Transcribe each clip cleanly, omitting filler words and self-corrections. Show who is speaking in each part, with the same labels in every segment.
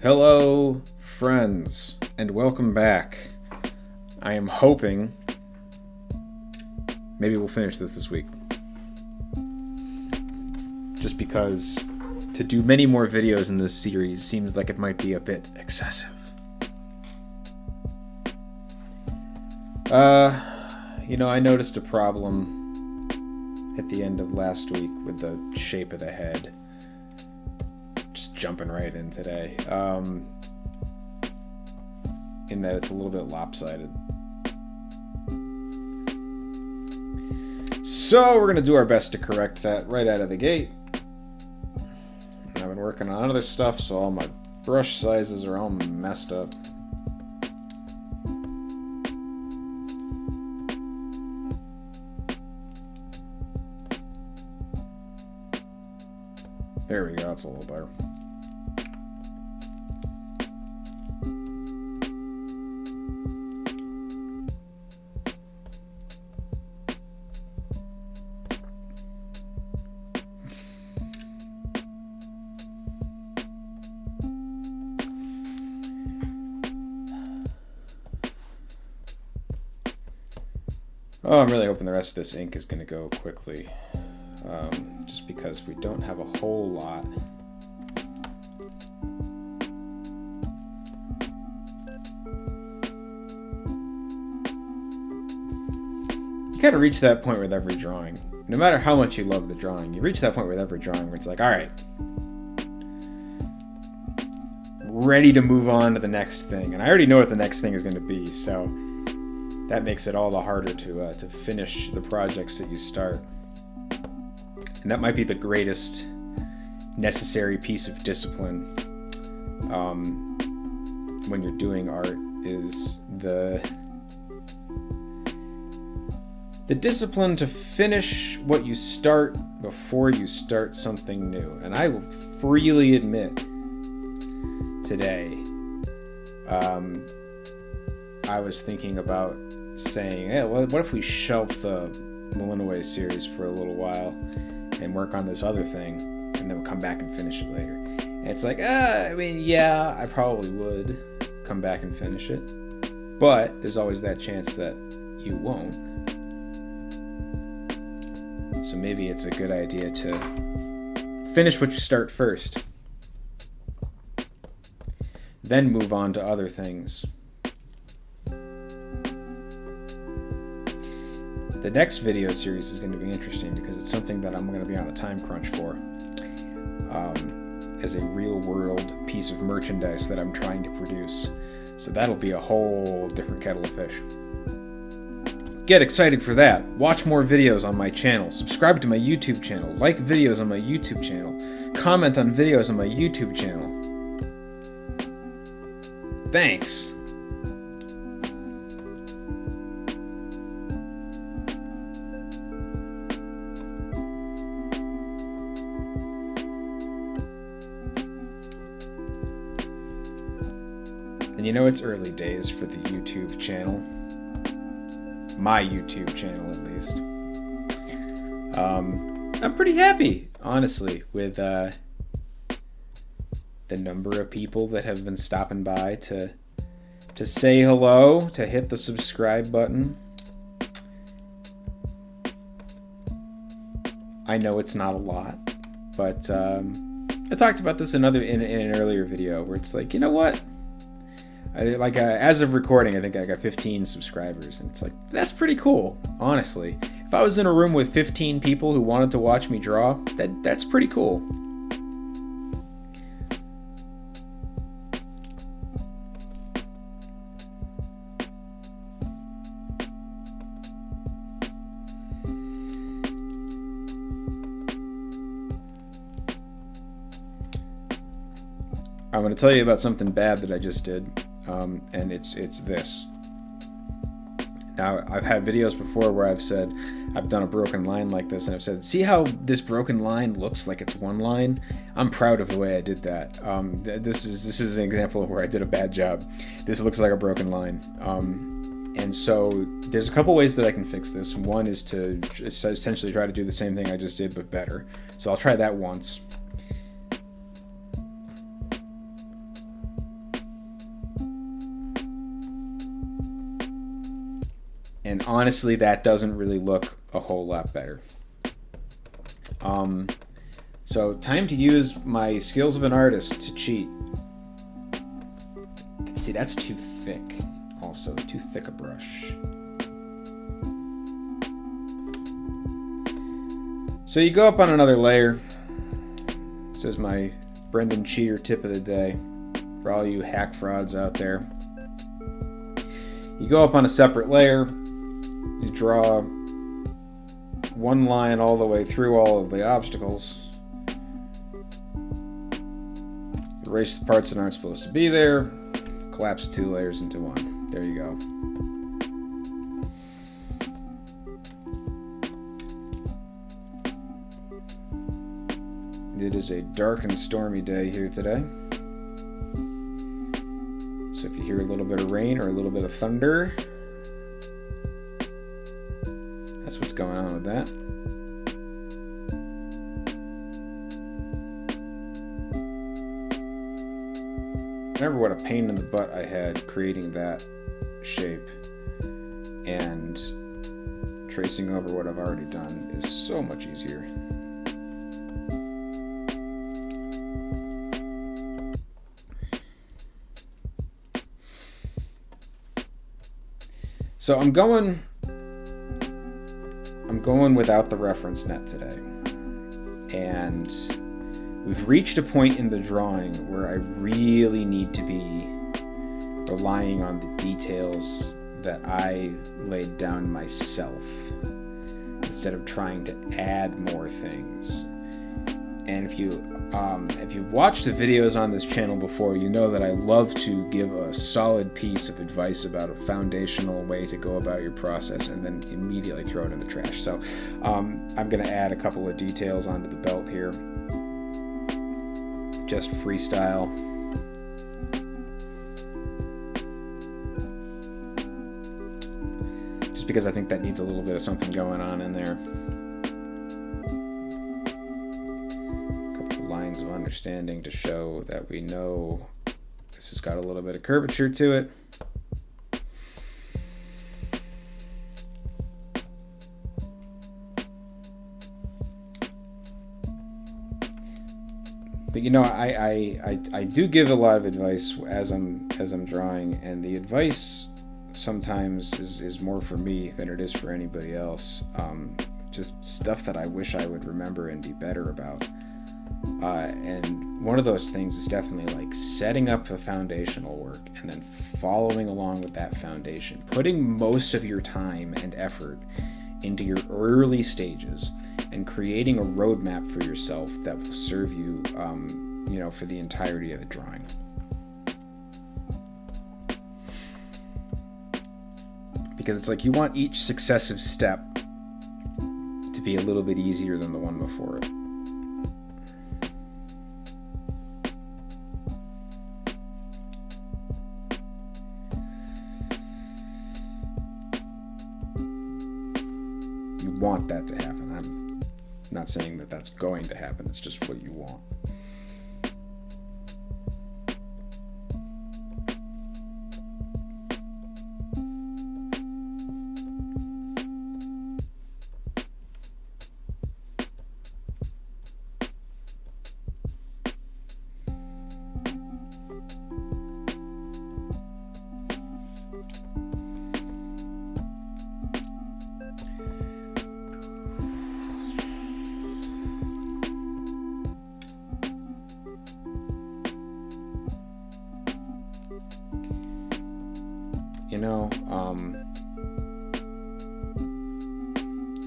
Speaker 1: Hello, friends, and welcome back. I am hoping maybe we'll finish this week. Just because to do many more videos in this series seems like it might be a bit excessive. I noticed a problem at the end of last week with the shape of the head. Just jumping right in today. In that it's a little bit lopsided. So we're going to do our best to correct that right out of the gate. And I've been working on other stuff, so all my brush sizes are all messed up. There we go, that's a little better. Oh, I'm really hoping the rest of this ink is going to go quickly. Just because we don't have a whole lot. You kind of reach that point with every drawing. No matter how much you love the drawing, you reach that point with every drawing where it's like, alright, ready to move on to the next thing. And I already know what the next thing is going to be, so that makes it all the harder to finish the projects that you start. And that might be the greatest necessary piece of discipline when you're doing art, is the discipline to finish what you start before you start something new. And I will freely admit today, I was thinking about saying, hey, what if we shelf the Illinois series for a little while and work on this other thing, and then we'll come back and finish it later. And it's like, yeah, I probably would come back and finish it, but there's always that chance that you won't. So maybe it's a good idea to finish what you start first, then move on to other things. The next video series is going to be interesting because it's something that I'm going to be on a time crunch for, as a real-world piece of merchandise that I'm trying to produce. So that'll be a whole different kettle of fish. Get excited for that. Watch more videos on my channel. Subscribe to my YouTube channel. Like videos on my YouTube channel. Comment on videos on my YouTube channel. Thanks. And it's early days for the YouTube channel. My YouTube channel, at least. I'm pretty happy, honestly, with the number of people that have been stopping by to say hello, to hit the subscribe button. I know it's not a lot, but I talked about this in an earlier video where it's like, you know what? As of recording, I think I got 15 subscribers, and it's like, that's pretty cool, honestly. If I was in a room with 15 people who wanted to watch me draw, that's pretty cool. I'm going to tell you about something bad that I just did. And it's this. Now, I've had videos before where I've said I've done a broken line like this, and I've said, see how this broken line looks like it's one line? I'm proud of the way I did that. This is an example of where I did a bad job. This looks like a broken line. And so there's a couple ways that I can fix this. One is to essentially try to do the same thing I just did, but better. So I'll try that once. And honestly, that doesn't really look a whole lot better. So time to use my skills of an artist to cheat. See, that's too thick. Also, too thick a brush. So you go up on another layer. This is my Brendan Cheater tip of the day for all you hack frauds out there. You go up on a separate layer. You draw one line all the way through all of the obstacles. Erase the parts that aren't supposed to be there. Collapse 2 layers into one. There you go. It is a dark and stormy day here today. So if you hear a little bit of rain or a little bit of thunder, that's what's going on with that. Remember what a pain in the butt I had creating that shape, and tracing over what I've already done is so much easier. So I'm going without the reference net today, and we've reached a point in the drawing where I really need to be relying on the details that I laid down myself instead of trying to add more things. And if you've watched the videos on this channel before, you know that I love to give a solid piece of advice about a foundational way to go about your process and then immediately throw it in the trash. So I'm going to add a couple of details onto the belt here. Just freestyle. Just because I think that needs a little bit of something going on in there. Of understanding to show that we know this has got a little bit of curvature to it. But you know, I do give a lot of advice as I'm drawing, and the advice sometimes is more for me than it is for anybody else. Just stuff that I wish I would remember and be better about. And one of those things is definitely like setting up the foundational work and then following along with that foundation, putting most of your time and effort into your early stages and creating a roadmap for yourself that will serve you, for the entirety of the drawing. Because it's like you want each successive step to be a little bit easier than the one before it. Want that to happen. I'm not saying that that's going to happen. It's just what you want.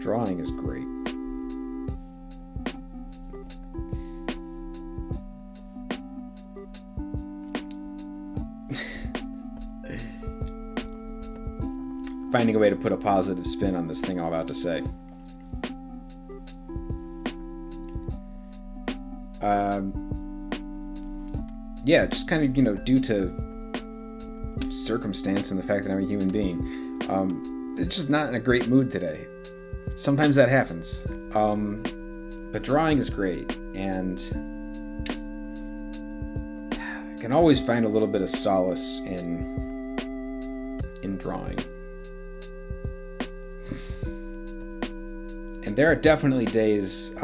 Speaker 1: Drawing is great. Finding a way to put a positive spin on this thing I'm about to say. Just kind of, due to circumstance and the fact that I'm a human being, it's just not in a great mood today. Sometimes that happens. But drawing is great, and I can always find a little bit of solace in drawing. And there are definitely days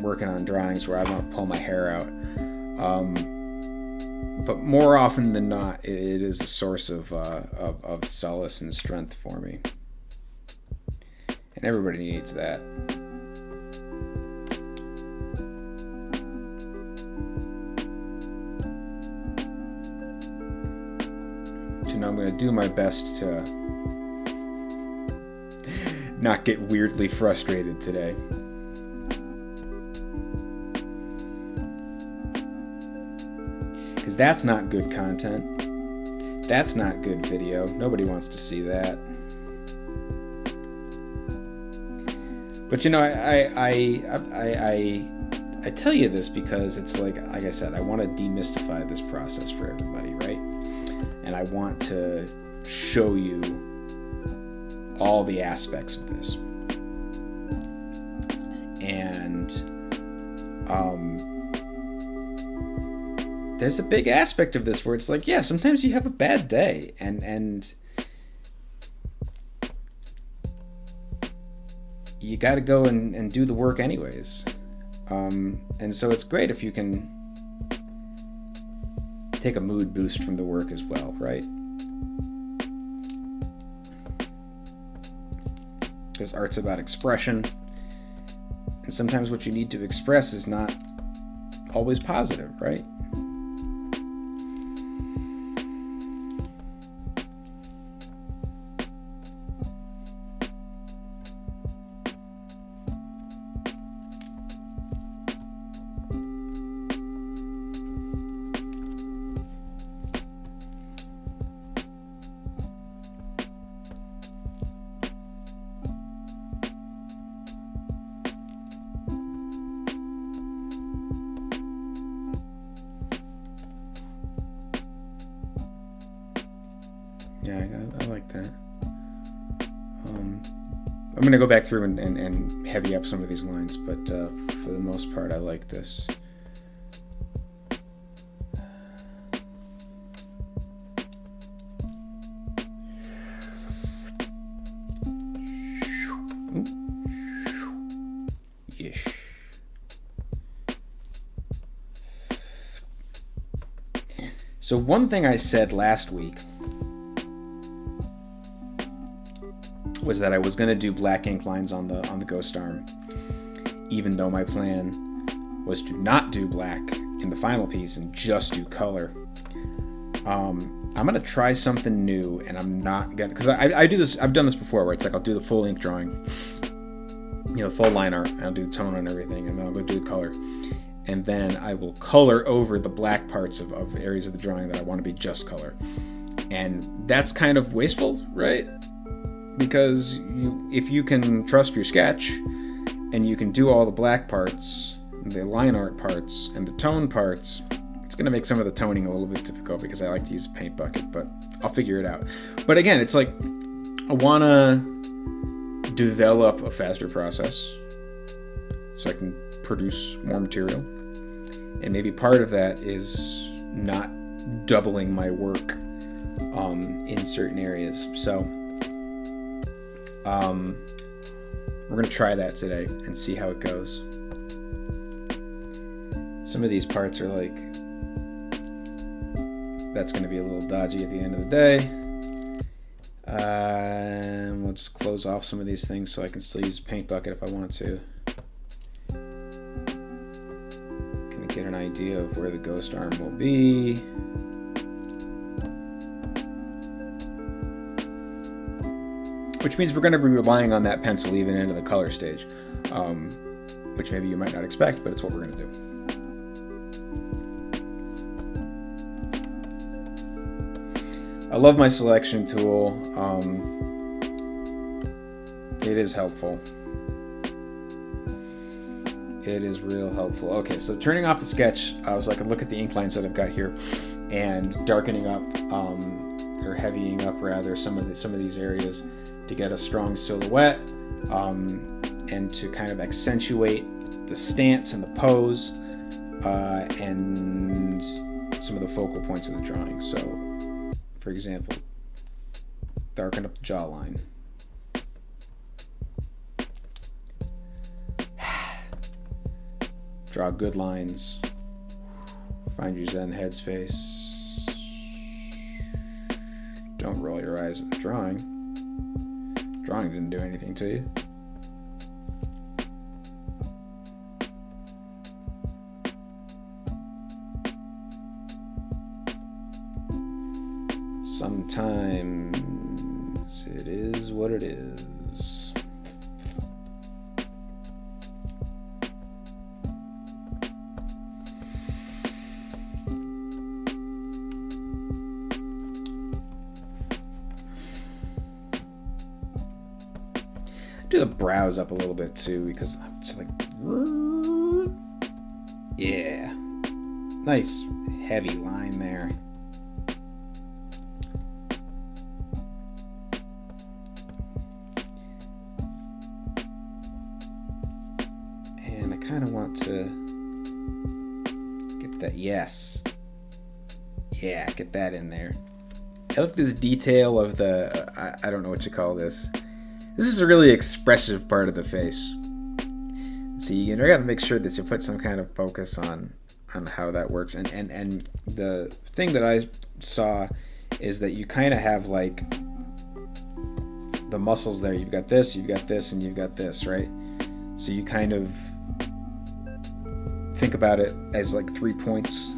Speaker 1: working on drawings where I want to pull my hair out. But more often than not, it is a source of solace and strength for me. And everybody needs that. So now I'm going to do my best to not get weirdly frustrated today. Because that's not good content. That's not good video. Nobody wants to see that. But you know, I tell you this because it's like I said, I want to demystify this process for everybody, right? And I want to show you all the aspects of this. And there's a big aspect of this where it's like, yeah, sometimes you have a bad day, and you got to go and do the work anyways. And so it's great if you can take a mood boost from the work as well, right? Because art's about expression, and sometimes what you need to express is not always positive, right? Yeah, I like that. I'm going to go back through and heavy up some of these lines, but for the most part, I like this. Yeesh. So one thing I said last week was that I was going to do black ink lines on the ghost arm, even though my plan was to not do black in the final piece and just do color. I'm going to try something new, and I'm not going to, because I do this, I've done this before, where it's like I'll do the full ink drawing, you know, full line art, and I'll do the tone and everything, and then I'll go do the color. And then I will color over the black parts of areas of the drawing that I want to be just color. And that's kind of wasteful, right? Because if you can trust your sketch and you can do all the black parts, the line art parts, and the tone parts, it's going to make some of the toning a little bit difficult because I like to use a paint bucket, but I'll figure it out. But again, it's like I want to develop a faster process so I can produce more material. And maybe part of that is not doubling my work in certain areas. So we're going to try that today and see how it goes. Some of these parts are like, that's going to be a little dodgy at the end of the day. And we'll just close off some of these things so I can still use a paint bucket if I want to. Going to get an idea of where the ghost arm will be. Which means we're going to be relying on that pencil even into the color stage, which maybe you might not expect, but it's what we're going to do. I love my selection tool. It is helpful. It is real helpful. Okay, so turning off the sketch, so I can look at the ink lines that I've got here, and darkening up, or heavying up rather, some of these areas, to get a strong silhouette, and to kind of accentuate the stance and the pose, and some of the focal points of the drawing. So, for example, darken up the jawline. Draw good lines. Find your Zen headspace. Don't roll your eyes at the drawing. Drawing didn't do anything to you. Sometimes it is what it is. Do the brows up a little bit too, because it's like, yeah, nice heavy line there. And I kind of want to get that, yes, yeah, get that in there. I like this detail of the, I don't know what you call this. This is a really expressive part of the face. So you got to make sure that you put some kind of focus on how that works. And the thing that I saw is that you kind of have like the muscles there. You've got this, and you've got this, right? So you kind of think about it as like 3 points.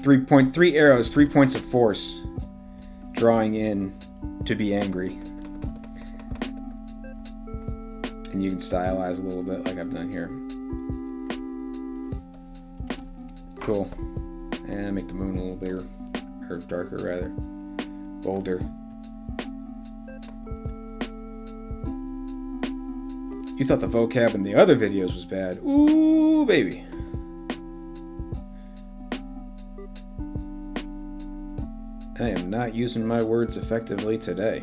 Speaker 1: 3 arrows, 3 points of force drawing in to be angry. And you can stylize a little bit like I've done here. Cool. And make the moon a little bigger, or darker rather, bolder. You thought the vocab in the other videos was bad. Ooh, baby. I am not using my words effectively today.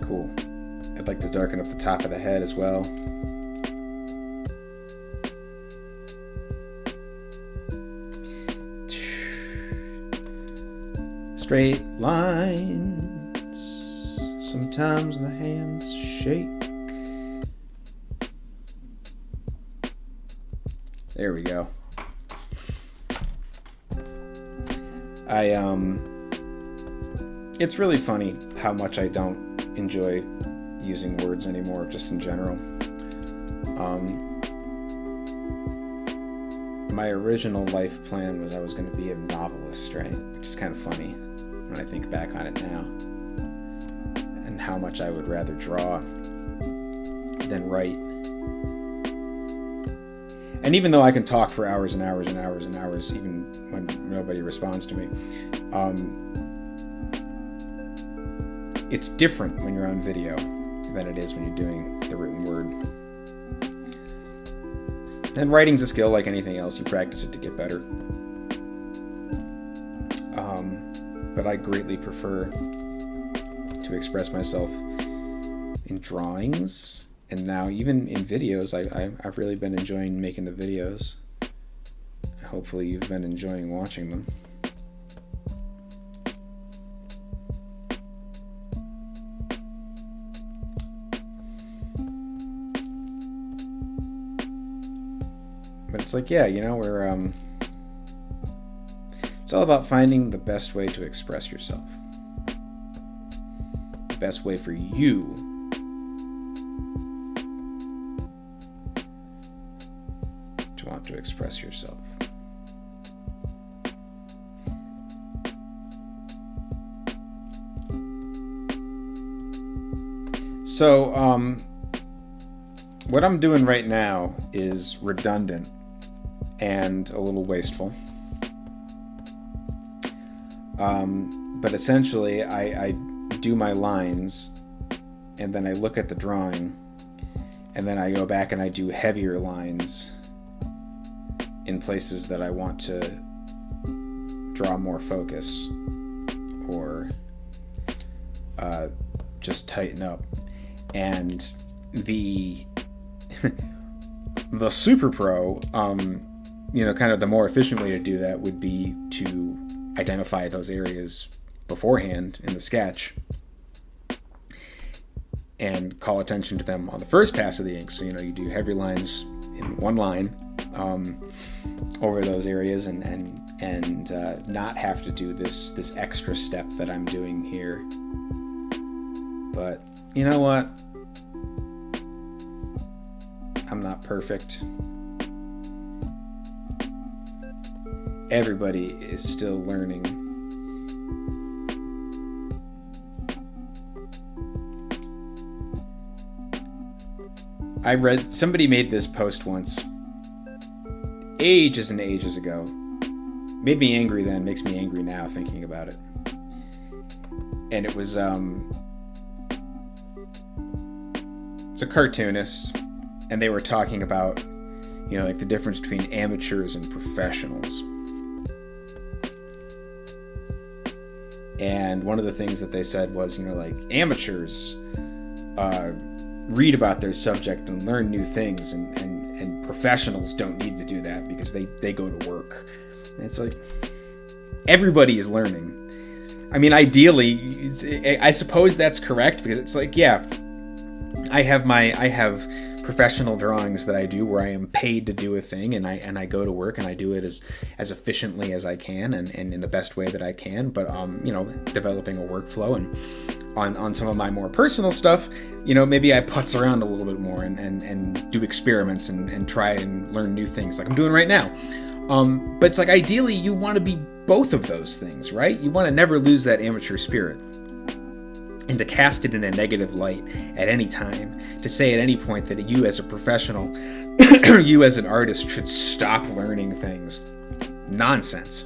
Speaker 1: Cool. I'd like to darken up the top of the head as well. Straight lines. Sometimes the hands shake. There we go. It's really funny how much I don't enjoy using words anymore, just in general. My original life plan was I was going to be a novelist, right? Which is kind of funny when I think back on it now. And how much I would rather draw than write. And even though I can talk for hours and hours and hours and hours, even when nobody responds to me, it's different when you're on video than it is when you're doing the written word. And writing's a skill like anything else. You practice it to get better. But I greatly prefer to express myself in drawings, and now even in videos. I've really been enjoying making the videos. Hopefully you've been enjoying watching them. But it's like, yeah, we're it's all about finding the best way to express yourself. The best way for you to want to express yourself. So, what I'm doing right now is redundant and a little wasteful. But essentially, I do my lines, and then I look at the drawing, and then I go back and I do heavier lines in places that I want to draw more focus or just tighten up. And the Super Pro kind of the more efficient way to do that would be to identify those areas beforehand in the sketch and call attention to them on the first pass of the ink. So, you do heavy lines in one line over those areas and not have to do this extra step that I'm doing here. But you know what? I'm not perfect. Everybody is still learning. I read, somebody made this post once, ages and ages ago. Made me angry then, makes me angry now thinking about it. And it was, it's a cartoonist, and they were talking about, like the difference between amateurs and professionals. And one of the things that they said was, like amateurs read about their subject and learn new things, and professionals don't need to do that because they go to work. And it's like, everybody is learning. I mean, ideally, I suppose that's correct, because it's like, yeah, I have professional drawings that I do where I am paid to do a thing, and I go to work and I do it as efficiently as I can and in the best way that I can. But developing a workflow, and on some of my more personal stuff, maybe I putz around a little bit more and do experiments and try and learn new things like I'm doing right now. But it's like, ideally you want to be both of those things, right? You want to never lose that amateur spirit. And to cast it in a negative light at any time, to say at any point that you as a professional, you as an artist should stop learning things. Nonsense.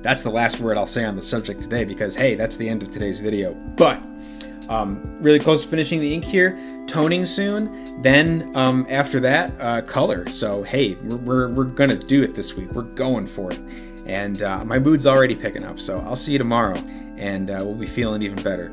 Speaker 1: That's the last word I'll say on the subject today, because, hey, that's the end of today's video. But really close to finishing the ink here, toning soon, then after that, color. So, hey, we're going to do it this week. We're going for it. And my mood's already picking up, so I'll see you tomorrow. And we'll be feeling even better.